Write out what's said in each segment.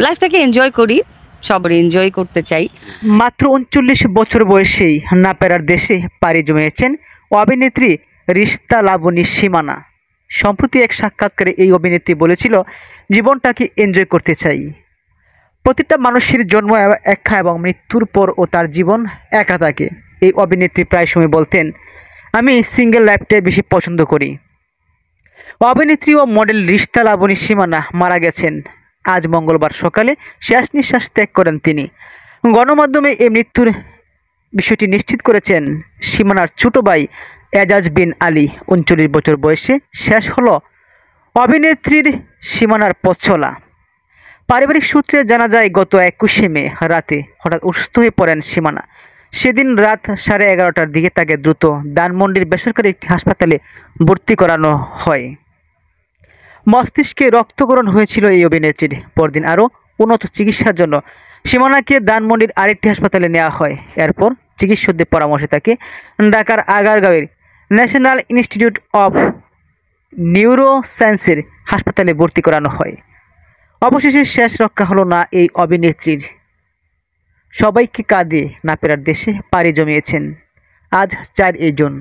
লাইফটাকে এনজয় করি, সবার এনজয় করতে চাই। মাত্র ৩৯ বছর বয়সেই নাপেরার দেশে পাড়ি জমিয়েছেন অভিনেত্রী রিশতা লাবণী সীমানা। সম্প্রতি এক সাক্ষাৎকারে এই অভিনেত্রী বলেছিল, জীবনটাকে এনজয় করতে চাই। প্রতিটা মানুষের জন্ম একা এবং মৃত্যুর পরও তার জীবন একা থাকে। এই অভিনেত্রী প্রায় সময় বলতেন, আমি সিঙ্গেল লাইফটাই বেশি পছন্দ করি। অভিনেত্রী ও মডেল রিশতা লাবণী সীমানা মারা গেছেন আজ মঙ্গলবার সকালে। শেষ নিঃশ্বাস ত্যাগ করেন তিনি। গণমাধ্যমে এই মৃত্যুর বিষয়টি নিশ্চিত করেছেন সীমানার ছোট ভাই এজাজ বিন আলী। ৩৯ বছর বয়সে শেষ হলো অভিনেত্রীর সীমানার পথ চলা। পারিবারিক সূত্রে জানা যায়, গত ২১শে মে রাতে হঠাৎ অসুস্থ হয়ে পড়েন সীমানা। সেদিন রাত 11:30টার দিকে তাকে দ্রুত ধানমন্ডির বেসরকারি একটি হাসপাতালে ভর্তি করানো হয়। মস্তিষ্কে রক্তক্ষরণ হয়েছিল এই অভিনেত্রীর। পরদিন আরও উন্নত চিকিৎসার জন্য সীমানাকে ধানমন্ডির আরেকটি হাসপাতালে নেওয়া হয়। এরপর চিকিৎসকদের পরামর্শে তাকে ঢাকার আগারগাঁওয়ের ন্যাশনাল ইনস্টিটিউট অফ নিউরোসায়েন্সের হাসপাতালে ভর্তি করানো হয়। অবশেষে শেষ রক্ষা হলো না এই অভিনেত্রীর। সবাইকে কাঁদিয়ে নাপেরার দেশে পাড়ি জমিয়েছেন আজ ৪ জুন।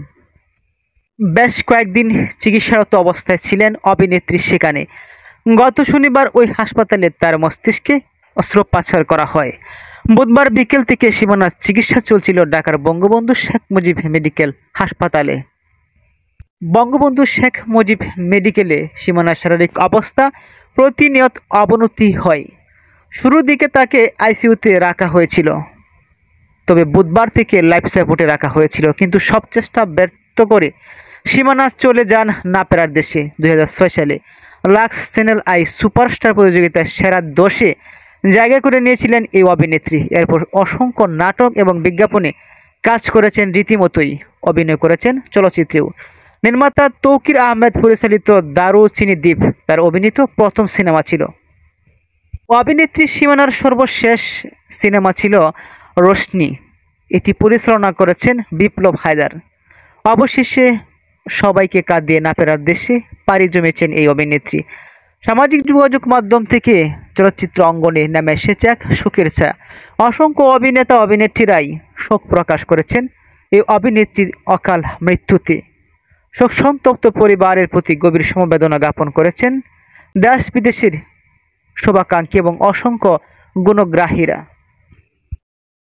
বেশ কয়েকদিন চিকিৎসারত অবস্থায় ছিলেন অভিনেত্রী সেখানে। গত শনিবার ওই হাসপাতালে তার মস্তিষ্কে অস্ত্রোপচার করা হয়। বুধবার বিকেল থেকে সীমানার চিকিৎসা চলছিল ঢাকার বঙ্গবন্ধু শেখ মুজিব মেডিকেল হাসপাতালে। বঙ্গবন্ধু শেখ মুজিব মেডিকেলে সীমানার শারীরিক অবস্থা প্রতিনিয়ত অবনতি হয়। শুরুর দিকে তাকে আইসিইউতে রাখা হয়েছিল, তবে বুধবার থেকে লাইফ সাপোর্টে রাখা হয়েছিল, কিন্তু সব চেষ্টা ব্যর্থ করে সীমানা চলে যান নাপেরার দেশে। 2006 সালে লাক্স চ্যানেল আই সুপারস্টার প্রতিযোগিতায় সেরা 10-এ জায়গা করে নিয়েছিলেন এই অভিনেত্রী। এরপর অসংখ্য নাটক এবং বিজ্ঞাপনে কাজ করেছেন, রীতিমতোই অভিনয় করেছেন চলচ্চিত্রেও। নির্মাতা তৌকির আহমেদ পরিচালিত দারুচিনি দ্বীপ তার অভিনীত প্রথম সিনেমা ছিল। অভিনেত্রী সীমানার সর্বশেষ সিনেমা ছিল রোশনি। এটি পরিচালনা করেছেন বিপ্লব হায়দার। অবশেষে সবাইকে কাঁদিয়ে নাপেরার দেশে পাড়ি জমিয়েছেন এই অভিনেত্রী। সামাজিক যোগাযোগ মাধ্যম থেকে চলচ্চিত্র অঙ্গনে নেমে এসেছে এক শোকের ছায়া। অসংখ্য অভিনেতা অভিনেত্রীরাই শোক প্রকাশ করেছেন এই অভিনেত্রীর অকাল মৃত্যুতে। শোকসন্তপ্ত পরিবারের প্রতি গভীর সমবেদনা জ্ঞাপন করেছেন দেশ বিদেশের শুভাকাঙ্ক্ষী এবং অসংখ্য গুণগ্রাহীরা।